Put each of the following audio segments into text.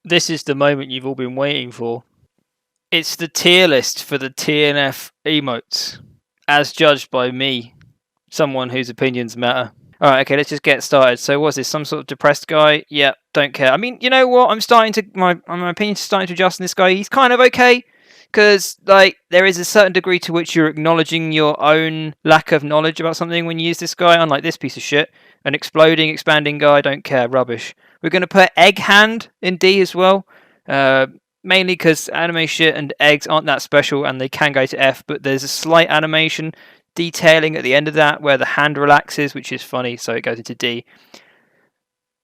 This is the moment you've all been waiting for. It's the tier list for the TNF emotes, as judged by me, someone whose opinions matter. Alright, okay, let's just get started. So was this some sort of depressed guy? Yeah, don't care. I mean, you know what? My opinion's starting to adjust on this guy. He's kind of okay. Because, like, there is a certain degree to which you're acknowledging your own lack of knowledge about something when you use this guy, unlike this piece of shit. An exploding, expanding guy, don't care, rubbish. We're going to put Egg Hand in D as well. Mainly because anime shit and eggs aren't that special and they can go to F, but there's a slight animation detailing at the end of that where the hand relaxes, which is funny, so it goes into D.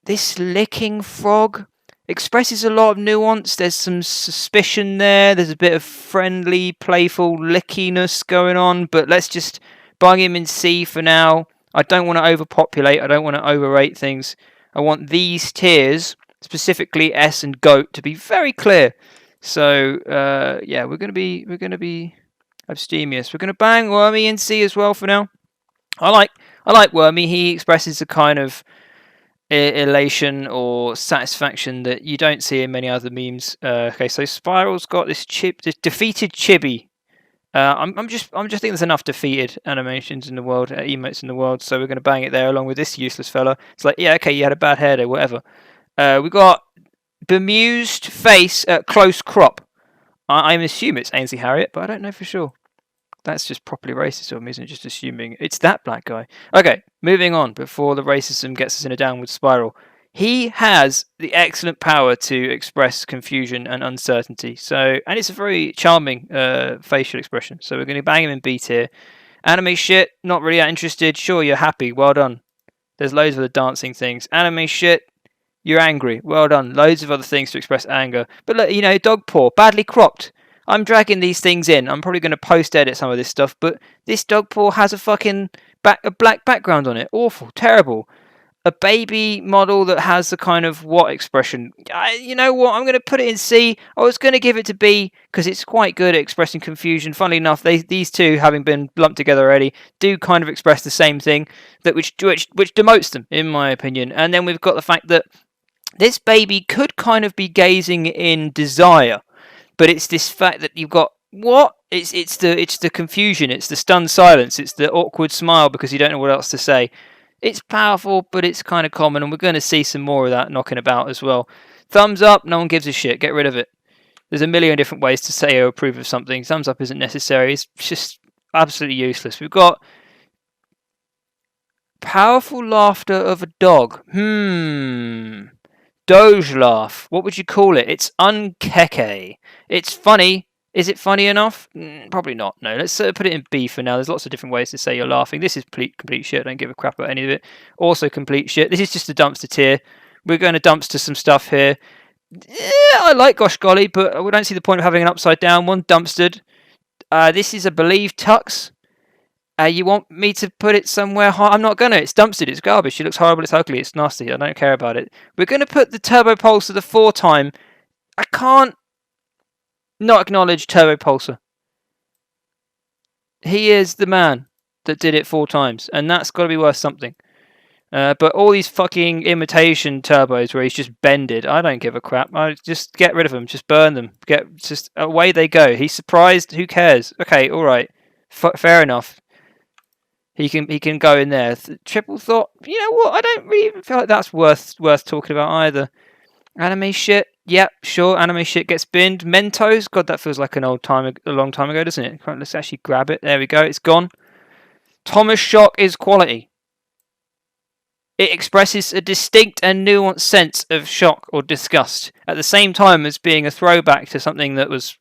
This licking frog expresses a lot of nuance. There's some suspicion there. There's a bit of friendly, playful lickiness going on, but let's just bung him in C for now. I don't want to overpopulate. I don't want to overrate things. I want these tiers, specifically S and GOAT, to be very clear. So yeah, we're gonna be abstemious. We're gonna bang Wormy in C as well for now. I like Wormy. He expresses a kind of elation or satisfaction that you don't see in many other memes. Okay, so Spiral's got this defeated chibi. I'm just thinking there's enough defeated animations in the world, emotes in the world, so we're gonna bang it there along with this useless fella. It's like, yeah, okay, you had a bad hair day, whatever. We got bemused face at close crop. I'm assuming it's Ainsley Harriott, but I don't know for sure. That's just properly racist of me, isn't it? Just assuming it's that black guy. Okay, moving on before the racism gets us in a downward spiral. He has the excellent power to express confusion and uncertainty. So, and it's a very charming facial expression. So we're going to bang him in B tier. Anime shit, not really that interested. Sure, you're happy. Well done. There's loads of other dancing things. Anime shit, you're angry. Well done. Loads of other things to express anger. But look, you know, dog paw, badly cropped. I'm dragging these things in. I'm probably going to post-edit some of this stuff, but this dog paw has a fucking a black background on it. Awful. Terrible. A baby model that has the kind of what expression? You know what? I'm going to put it in C. I was going to give it to B because it's quite good at expressing confusion. Funnily enough, these two, having been lumped together already, do kind of express the same thing, that which demotes them, in my opinion. And then we've got the fact that this baby could kind of be gazing in desire, but it's this fact that you've got what? It's the confusion, it's the stunned silence, it's the awkward smile because you don't know what else to say. It's powerful, but it's kind of common, and we're going to see some more of that knocking about as well. Thumbs up, no one gives a shit. Get rid of it. There's a million different ways to say or approve of something. Thumbs up isn't necessary. It's just absolutely useless. We've got powerful laughter of a dog. Doge laugh. What would you call it? It's unkeke. It's funny. Is it funny enough? Probably not. No, let's put it in B for now. There's lots of different ways to say you're laughing. This is complete shit. I don't give a crap about any of it. Also complete shit. This is just a dumpster tier. We're going to dumpster some stuff here. Yeah, I like Gosh Golly, but we don't see the point of having an upside down one. Dumpstered. This is a Believe Tux. You want me to put it somewhere high? I'm not going to. It's dumpstered. It's garbage. It looks horrible. It's ugly. It's nasty. I don't care about it. We're going to put the Turbo Pulsar the 4-time. I can't not acknowledge Turbo Pulsar. He is the man that did it 4 times, and that's got to be worth something. But all these fucking imitation turbos where he's just bended, I don't give a crap. I just get rid of them. Just burn them. Just away they go. He's surprised. Who cares? Okay, all right. Fair enough. He can go in there. Triple Thought. You know what? I don't really even feel like that's worth talking about either. Anime shit. Yep, sure. Anime shit gets binned. Mentos. God, that feels like a long time ago, doesn't it? Let's actually grab it. There we go. It's gone. Thomas Shock is quality. It expresses a distinct and nuanced sense of shock or disgust at the same time as being a throwback to something that was,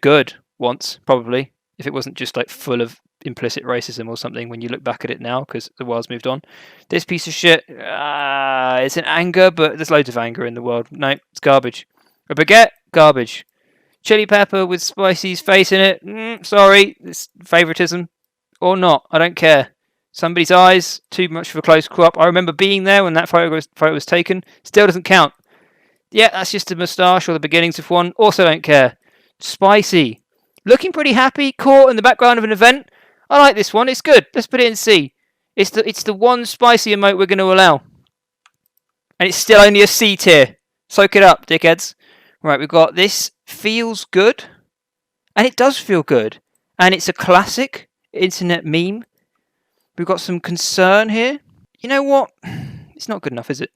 good once, probably, if it wasn't just like full of implicit racism or something when you look back at it now because the world's moved on. This piece of shit, it's an anger, but there's loads of anger in the world. No, it's garbage. A baguette, garbage. Chili pepper with Spicy's face in it, sorry, it's favoritism. Or not, I don't care. Somebody's eyes, too much of a close crop. I remember being there when that photo was taken. Still doesn't count. Yeah, that's just a moustache or the beginnings of one. Also don't care. Spicy. Looking pretty happy, caught in the background of an event. I like this one. It's good. Let's put it in C. It's the one spicy emote we're going to allow. And it's still only a C tier. Soak it up, dickheads. Right, we've got this feels good. And it does feel good. And it's a classic internet meme. We've got some concern here. You know what? It's not good enough, is it?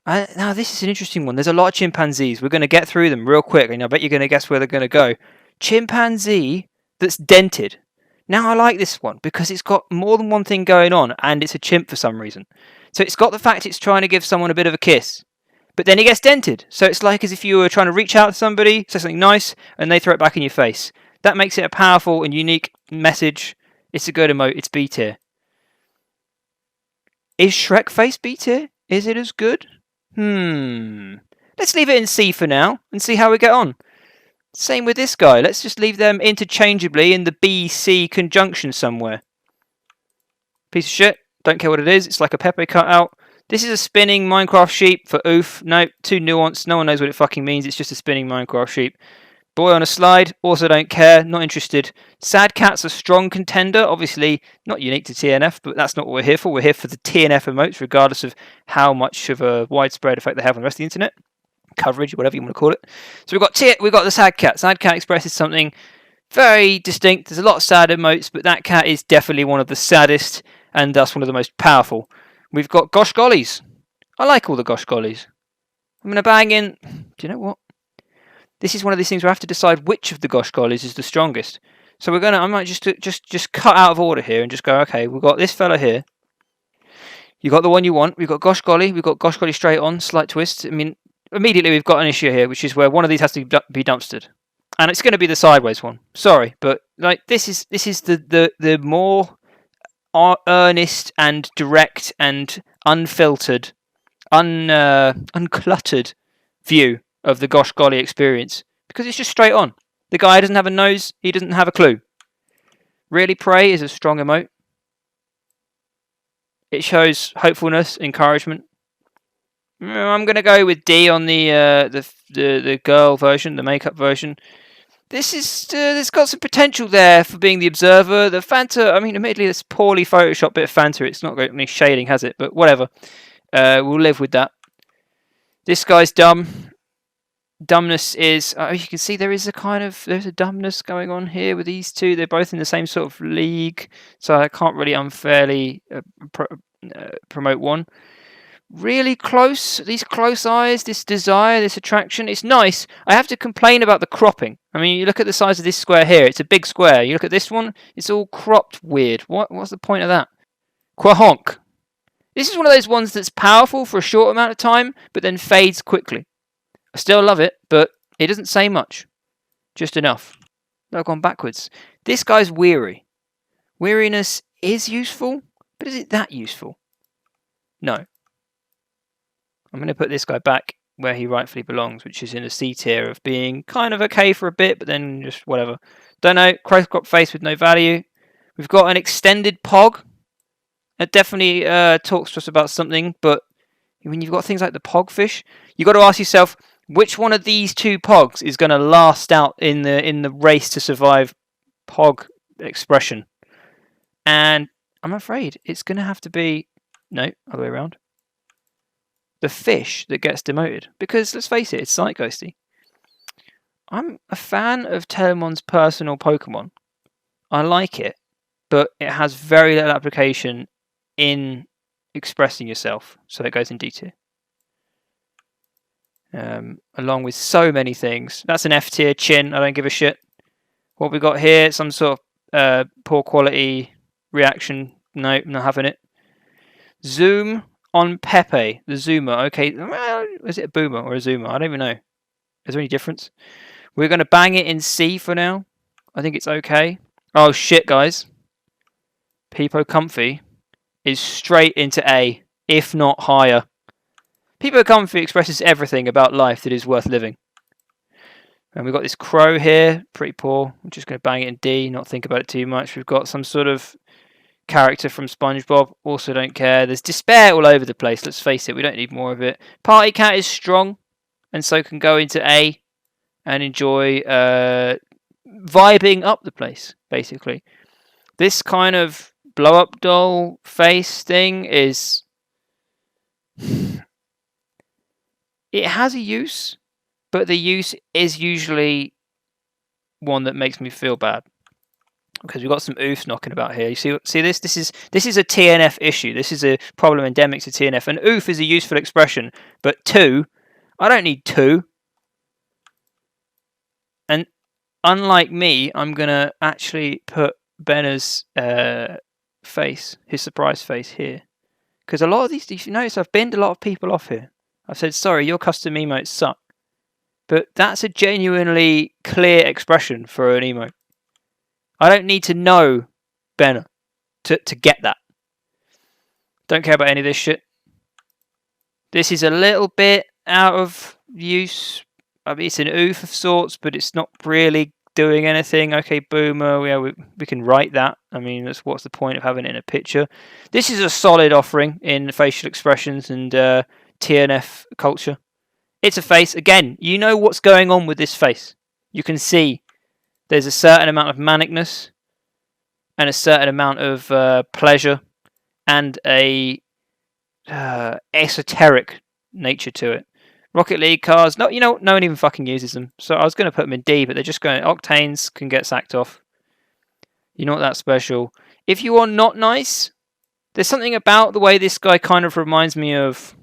Now, this is an interesting one. There's a lot of chimpanzees. We're going to get through them real quick, and I bet you're going to guess where they're going to go. Chimpanzee that's dented. Now, I like this one because it's got more than one thing going on, and it's a chimp for some reason. So it's got the fact it's trying to give someone a bit of a kiss, but then he gets dented. So it's like as if you were trying to reach out to somebody, say something nice, and they throw it back in your face. That makes it a powerful and unique message. It's a good emote. It's B tier. Is Shrek face B tier? Is it as good? Let's leave it in C for now and see how we get on. Same with this guy. Let's just leave them interchangeably in the B-C conjunction somewhere. Piece of shit. Don't care what it is. It's like a Pepe cutout. This is a spinning Minecraft sheep for oof. No, too nuanced. No one knows what it fucking means. It's just a spinning Minecraft sheep. Boy on a slide. Also don't care. Not interested. Sad Cat's a strong contender. Obviously not unique to TNF, but that's not what we're here for. We're here for the TNF emotes, regardless of how much of a widespread effect they have on the rest of the internet. Coverage, whatever you want to call it. So we've got the Sad Cat. Sad Cat expresses something very distinct. There's a lot of sad emotes, but that cat is definitely one of the saddest and thus one of the most powerful. We've got Gosh Gollies. I like all the Gosh Gollies. I'm going to bang in... Do you know what? This is one of these things where I have to decide which of the Gosh Gollies is the strongest. So I might just cut out of order here and just go, okay, we've got this fella here. You got the one you want. We've got Gosh Golly. We've got Gosh Golly straight on, slight twist. I mean, immediately we've got an issue here, which is where one of these has to be dumpstered. And it's going to be the sideways one. Sorry, but like this is the more earnest and direct and unfiltered, uncluttered view of the Gosh Golly experience, because it's just straight on. The guy doesn't have a nose, he doesn't have a clue. Really Pray is a strong emote. It shows hopefulness, encouragement. I'm going to go with D on the girl version, the makeup version. This is there's got some potential there for being the observer. The Fanta, I mean, admittedly, this poorly photoshopped bit of Fanta. It's not got any shading, has it? But whatever. We'll live with that. This guy's dumb. Dumbness is, you can see there's a dumbness going on here with these two. They're both in the same sort of league, so I can't really unfairly promote one. Really close, these close eyes, this desire, this attraction. It's nice. I have to complain about the cropping. I mean, you look at the size of this square here. It's a big square. You look at this one. It's all cropped weird. What's the point of that? Quahonk. This is one of those ones that's powerful for a short amount of time, but then fades quickly. I still love it, but it doesn't say much. Just enough. I've gone backwards. This guy's weary. Weariness is useful, but is it that useful? No. I'm going to put this guy back where he rightfully belongs, which is in a C tier of being kind of okay for a bit, but then just whatever. Don't know. Crop face with no value. We've got an extended pog. It definitely talks to us about something, but when you've got things like the pogfish, you've got to ask yourself, which one of these two pogs is going to last out in the race to survive pog expression? And I'm afraid it's going to have to be... No, other way around. The fish that gets demoted. Because, let's face it, it's Zeitgeisty. I'm a fan of Telemon's personal Pokemon. I like it, but it has very little application in expressing yourself, so it goes in D tier. Along with so many things. That's an F tier. Chin, I don't give a shit. What we got here, some sort of poor quality reaction. No, not having it. Zoom on Pepe, the zoomer. Okay, is it a boomer or a zoomer? I don't even know. Is there any difference? We're going to bang it in C for now. I think it's okay. Oh shit, guys. Peepo Comfy is straight into A, if not higher. Peepo Comfy expresses everything about life that is worth living. And we've got this crow here, pretty poor. I'm just going to bang it in D, not think about it too much. We've got some sort of character from SpongeBob, also don't care. There's despair all over the place, let's face it, we don't need more of it. Party Cat is strong, and so can go into A and enjoy vibing up the place, basically. This kind of blow-up doll face thing is... It has a use, but the use is usually one that makes me feel bad. Because we've got some oofs knocking about here. You see this? This is a TNF issue. This is a problem endemic to TNF. An oof is a useful expression, but two, I don't need two. And unlike me, I'm gonna actually put Benner's face, his surprise face here, because a lot of these, if you notice, I've binned a lot of people off here. I've said, sorry, your custom emotes suck, but that's a genuinely clear expression for an emote. I don't need to know Benner to get that. Don't care about any of this shit. This is a little bit out of use. I mean, it's an oof of sorts, but it's not really doing anything. Okay, boomer, yeah, we can write that. I mean, what's the point of having it in a picture? This is a solid offering in facial expressions and TNF culture. It's a face. Again, you know what's going on with this face. You can see there's a certain amount of manicness and a certain amount of pleasure and a esoteric nature to it. Rocket League cars, no, no one even fucking uses them. So I was going to put them in D, but they're just going. Octanes can get sacked off. You're not that special. If you are not nice, there's something about the way this guy kind of reminds me of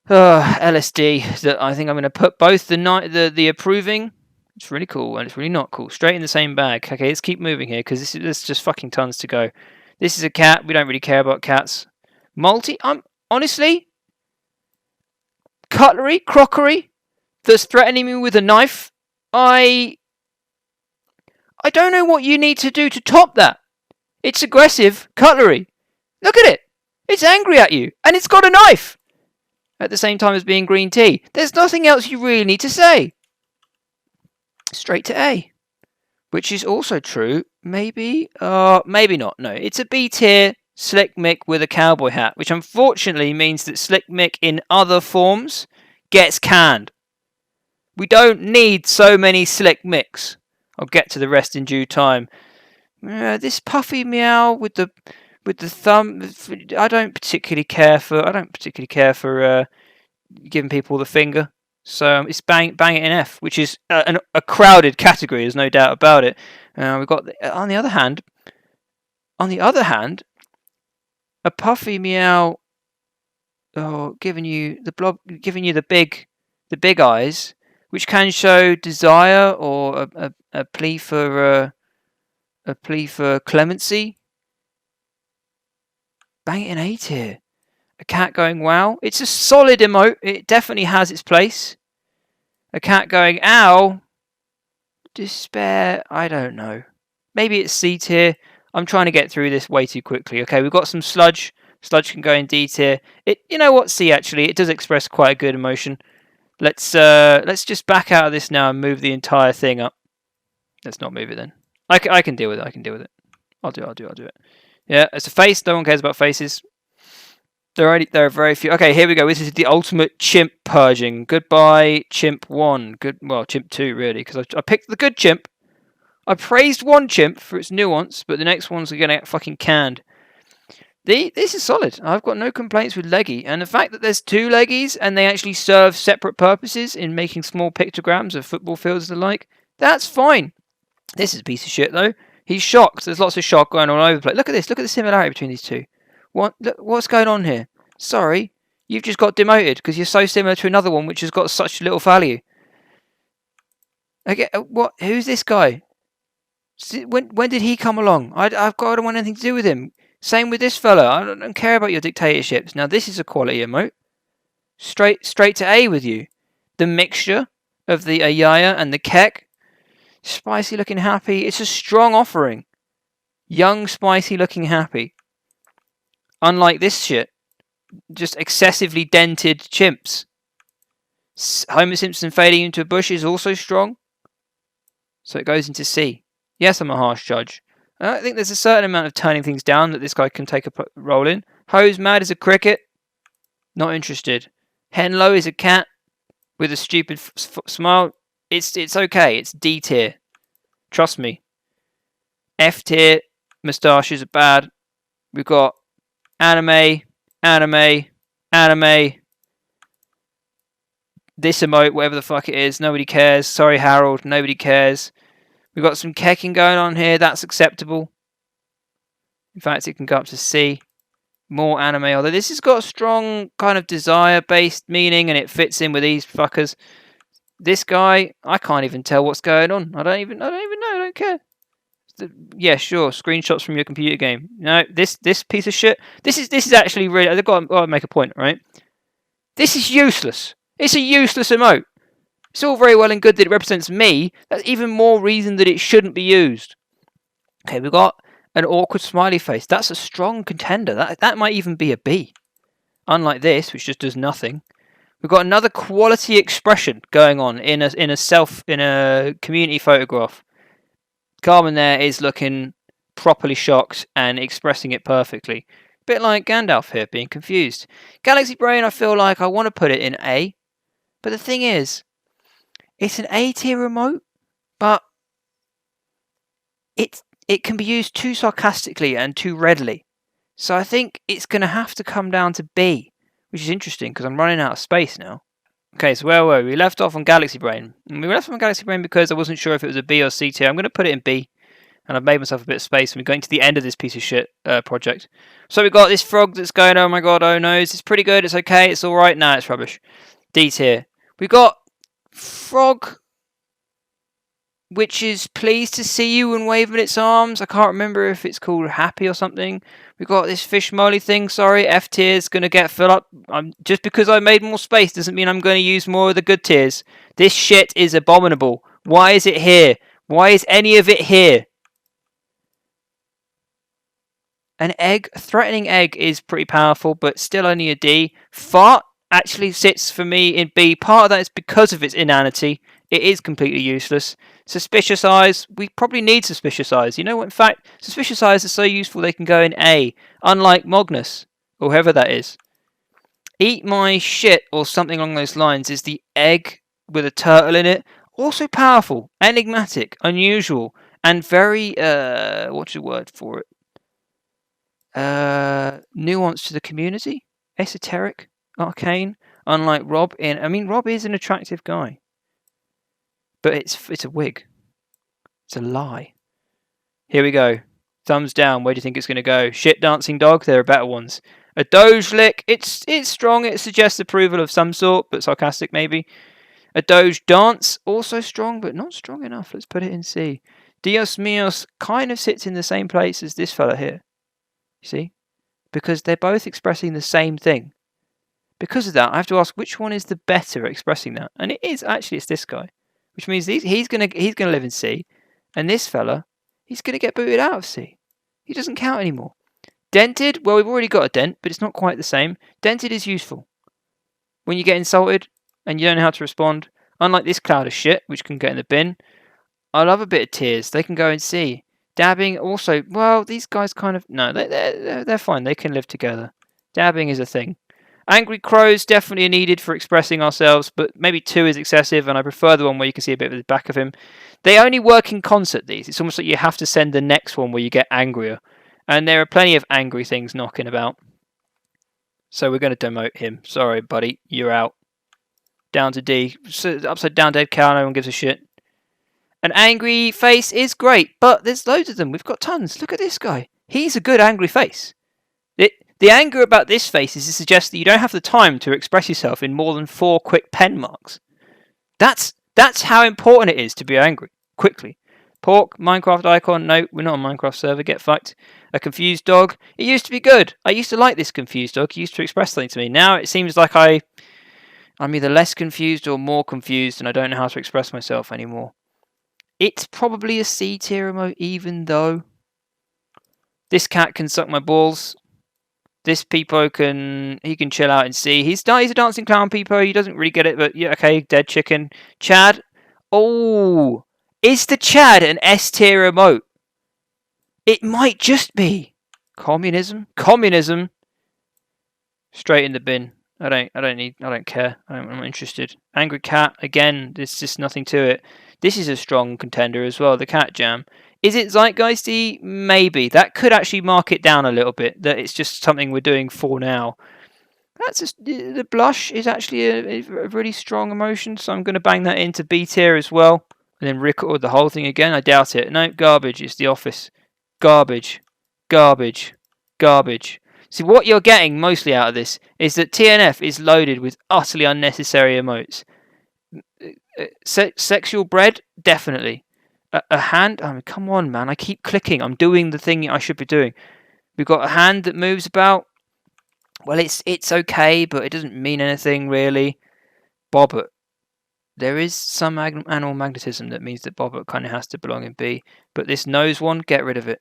LSD that I think I'm going to put both the approving. It's really cool and it's really not cool. Straight in the same bag. Okay, let's keep moving here because there's just fucking tons to go. This is a cat. We don't really care about cats. Honestly, cutlery, crockery that's threatening me with a knife. I don't know what you need to do to top that. It's aggressive cutlery. Look at it. It's angry at you and it's got a knife at the same time as being green tea. There's nothing else you really need to say. Straight to A, which is also true. Maybe not. No, it's a B tier Slick Mick with a cowboy hat, which unfortunately means that Slick Mick in other forms gets canned. We don't need so many Slick Micks. I'll get to the rest in due time. This puffy meow with the thumb. I don't particularly care for giving people the finger. So it's bang it in F, which is a crowded category. There's no doubt about it. We've got on the other hand, a puffy meow, giving you the big eyes, which can show desire or a plea for clemency. Bang it in A tier. A cat going wow. It's a solid emote. It definitely has its place. A cat going ow. Despair. I don't know. Maybe it's C tier. I'm trying to get through this way too quickly. Okay, we've got some sludge. Sludge can go in D tier. You know what? C actually. It does express quite a good emotion. Let's just back out of this now and move the entire thing up. Let's not move it then. I can deal with it. I'll do it. Yeah, it's a face. No one cares about faces. There are very few. Okay, here we go. This is the ultimate chimp purging. Goodbye, chimp 1. Chimp 2, really, because I picked the good chimp. I praised one chimp for its nuance, but the next ones are going to get fucking canned. This is solid. I've got no complaints with Leggy. And the fact that there's two Leggies and they actually serve separate purposes in making small pictograms of football fields and the like, that's fine. This is a piece of shit, though. He's shocked. There's lots of shock going on all over the place. Look at this. Look at the similarity between these two. What's going on here? Sorry, you've just got demoted because you're so similar to another one which has got such little value. Okay, who's this guy? When did he come along? I don't want anything to do with him. Same with this fella. I don't care about your dictatorships. Now this is a quality emote. Straight to A with you. The mixture of the Ayaya and the Kek. Spicy looking happy. It's a strong offering. Young, spicy looking happy. Unlike this shit. Just excessively dented chimps. Homer Simpson fading into a bush is also strong. So it goes into C. Yes, I'm a harsh judge. I think there's a certain amount of turning things down that this guy can take a role in. Hose Mad is a cricket. Not interested. Henlo is a cat with a stupid smile. It's okay. It's D tier. Trust me. F tier. Moustaches are bad. We've got anime. This emote, whatever the fuck it is, nobody cares. Sorry, Harold, nobody cares. We've got some kecking going on here. That's acceptable. In fact, it can go up to C. More anime, although this has got a strong kind of desire-based meaning, and it fits in with these fuckers. This guy, I can't even tell what's going on. I don't even know. I don't care. Yeah, sure. Screenshots from your computer game. No, this piece of shit. This is actually really. I've got to make a point, right? This is useless. It's a useless emote. It's all very well and good that it represents me. That's even more reason that it shouldn't be used. Okay, we've got an awkward smiley face. That's a strong contender. That might even be a B. Unlike this, which just does nothing. We've got another quality expression going on in a community photograph. Carmen there is looking properly shocked and expressing it perfectly. Bit like Gandalf here, being confused. Galaxy Brain, I feel like I want to put it in A. But the thing is, it's an A tier remote, but it can be used too sarcastically and too readily. So I think it's going to have to come down to B, which is interesting because I'm running out of space now. Okay, so where were we? We left off on Galaxy Brain. And we left off on Galaxy Brain because I wasn't sure if it was a B or C tier. I'm going to put it in B. And I've made myself a bit of space. And we're going to the end of this piece of shit project. So we've got this frog that's going, oh my god, oh no. It's pretty good. It's okay. It's alright. Nah, it's rubbish. D tier. We've got frog, which is pleased to see you and waving its arms. I can't remember if it's called happy or something. We've got this fish molly thing. Sorry, F tier is going to get filled up. Just because I made more space doesn't mean I'm going to use more of the good tiers. This shit is abominable. Why is it here? Why is any of it here? An egg, a threatening egg is pretty powerful, but still only a D. Fart actually sits for me in B. Part of that is because of its inanity. It is completely useless. Suspicious eyes, we probably need suspicious eyes. You know what, in fact, suspicious eyes are so useful they can go in A, unlike Magnus, or whoever that is. Eat my shit, or something along those lines, is the egg with a turtle in it. Also powerful, enigmatic, unusual, and very, what's the word for it? Nuance to the community, esoteric, arcane, unlike Rob Rob is an attractive guy. But it's a wig. It's a lie. Here we go. Thumbs down. Where do you think it's going to go? Shit dancing dog. There are better ones. A Doge lick. It's strong. It suggests approval of some sort, but sarcastic maybe. A Doge dance. Also strong, but not strong enough. Let's put it in C. Dios Mios kind of sits in the same place as this fella here. You see? Because they're both expressing the same thing. Because of that, I have to ask which one is the better at expressing that. And it's this guy. Which means he's gonna live in C, and this fella, he's gonna get booted out of C. He doesn't count anymore. Dented, well, we've already got a dent, but it's not quite the same. Dented is useful. When you get insulted and you don't know how to respond, unlike this cloud of shit, which can get in the bin. I love a bit of tears. They can go in C. Dabbing also, well, these guys kind of no, they're fine. They can live together. Dabbing is a thing. Angry crows definitely are needed for expressing ourselves, but maybe 2 is excessive, and I prefer the one where you can see a bit of the back of him. They only work in concert, these. It's almost like you have to send the next one where you get angrier. And there are plenty of angry things knocking about. So we're going to demote him. Sorry, buddy. You're out. Down to D. So, upside down dead cow, no one gives a shit. An angry face is great, but there's loads of them. We've got tons. Look at this guy. He's a good angry face. The anger about this face is to suggest that you don't have the time to express yourself in more than 4 quick pen marks. That's how important it is to be angry quickly. Pork, Minecraft icon. No, we're not on Minecraft server. Get fucked. A confused dog. It used to be good. I used to like this confused dog. He used to express something to me. Now it seems like I'm either less confused or more confused, and I don't know how to express myself anymore. It's probably a C tier remote, even though this cat can suck my balls. This Peepo can chill out and see. He's a dancing clown Peepo. He doesn't really get it, but yeah, okay, dead chicken. Chad. Oh, is the Chad an S tier remote? It might just be. Communism. Straight in the bin. I don't care. I'm not interested. Angry cat. Again, there's just nothing to it. This is a strong contender as well. The cat jam. Is it zeitgeisty? Maybe. That could actually mark it down a little bit. That it's just something we're doing for now. That's just, the blush is actually a really strong emotion, so I'm going to bang that into B tier as well, and then record the whole thing again. I doubt it. No, garbage. It's The Office. Garbage, garbage, garbage. See, what you're getting mostly out of this is that TNF is loaded with utterly unnecessary emotes. Sexual bread, definitely. A hand. I mean, come on, man. I keep clicking. I'm doing the thing I should be doing. We've got a hand that moves about. Well, it's okay, but it doesn't mean anything really. Bobbert. There is some animal magnetism that means that Bobbert kind of has to belong in B. But this nose one, get rid of it.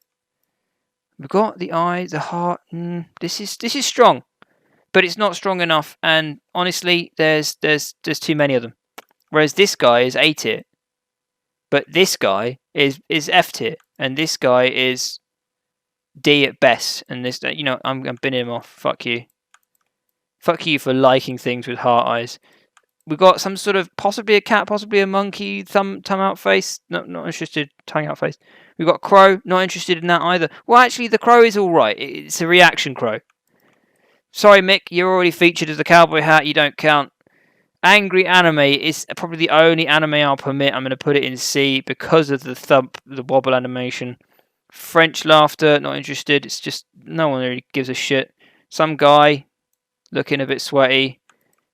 We've got the eye, the heart. This is strong, but it's not strong enough. And honestly, there's too many of them. Whereas this guy is A tier, but this guy is F tier, and this guy is D at best. And this, I'm binning him off. Fuck you. Fuck you for liking things with heart eyes. We've got some sort of possibly a cat, possibly a monkey, thumb out face. Not interested. Tongue out face. We've got crow. Not interested in that either. Well, actually, the crow is all right. It's a reaction crow. Sorry, Mick. You're already featured as the cowboy hat. You don't count. Angry anime is probably the only anime I'll permit. I'm going to put it in C because of the thump, the wobble animation. French laughter. Not interested. It's just no one really gives a shit. Some guy looking a bit sweaty.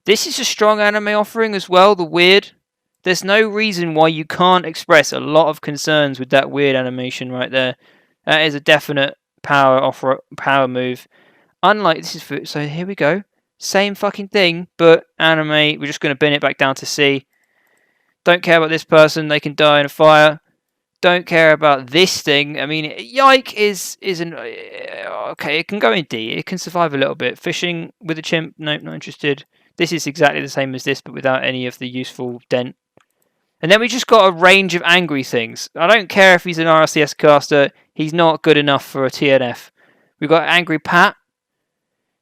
This is a strong anime offering as well, the weird. There's no reason why you can't express a lot of concerns with that weird animation right there. That is a definite power move. Unlike this is so here we go. Same fucking thing, but anime. We're just going to bin it back down to C. Don't care about this person. They can die in a fire. Don't care about this thing. I mean, Yike is an okay. It can go in D. It can survive a little bit. Fishing with a chimp. Nope, not interested. This is exactly the same as this, but without any of the useful dent. And then we just got a range of angry things. I don't care if he's an RCS caster. He's not good enough for a TNF. We've got Angry Pat.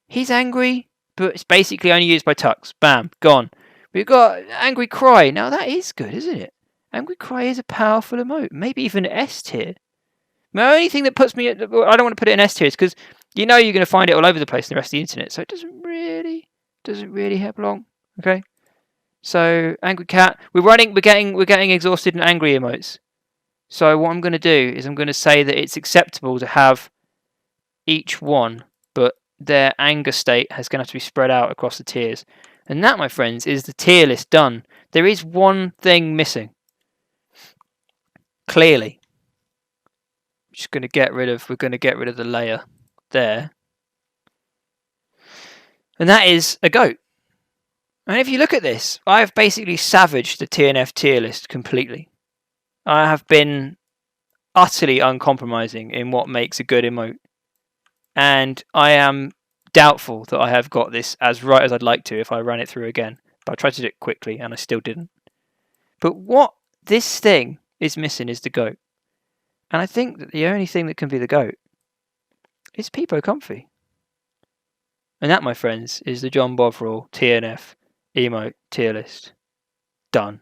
He's angry, but it's basically only used by Tux. Bam, gone. We've got Angry Cry. Now that is good, isn't it? Angry Cry is a powerful emote. Maybe even S tier. My only thing that puts me at... I don't want to put it in S tier is because you're going to find it all over the place in the rest of the internet. So it doesn't really help long. Okay. So Angry Cat. We're getting exhausted and angry emotes. So what I'm going to do is I'm going to say that it's acceptable to have each one, but their anger state is going to have to be spread out across the tiers. And that, my friends, is the tier list done. There is one thing missing. Clearly. We're going to get rid of the layer there. And that is a goat. And if you look at this, I have basically savaged the TNF tier list completely. I have been utterly uncompromising in what makes a good emote. And I am doubtful that I have got this as right as I'd like to if I ran it through again. But I tried to do it quickly and I still didn't. But what this thing is missing is the goat. And I think that the only thing that can be the goat is Peepo Comfy. And that, my friends, is the John Bovril TNF emote tier list. Done.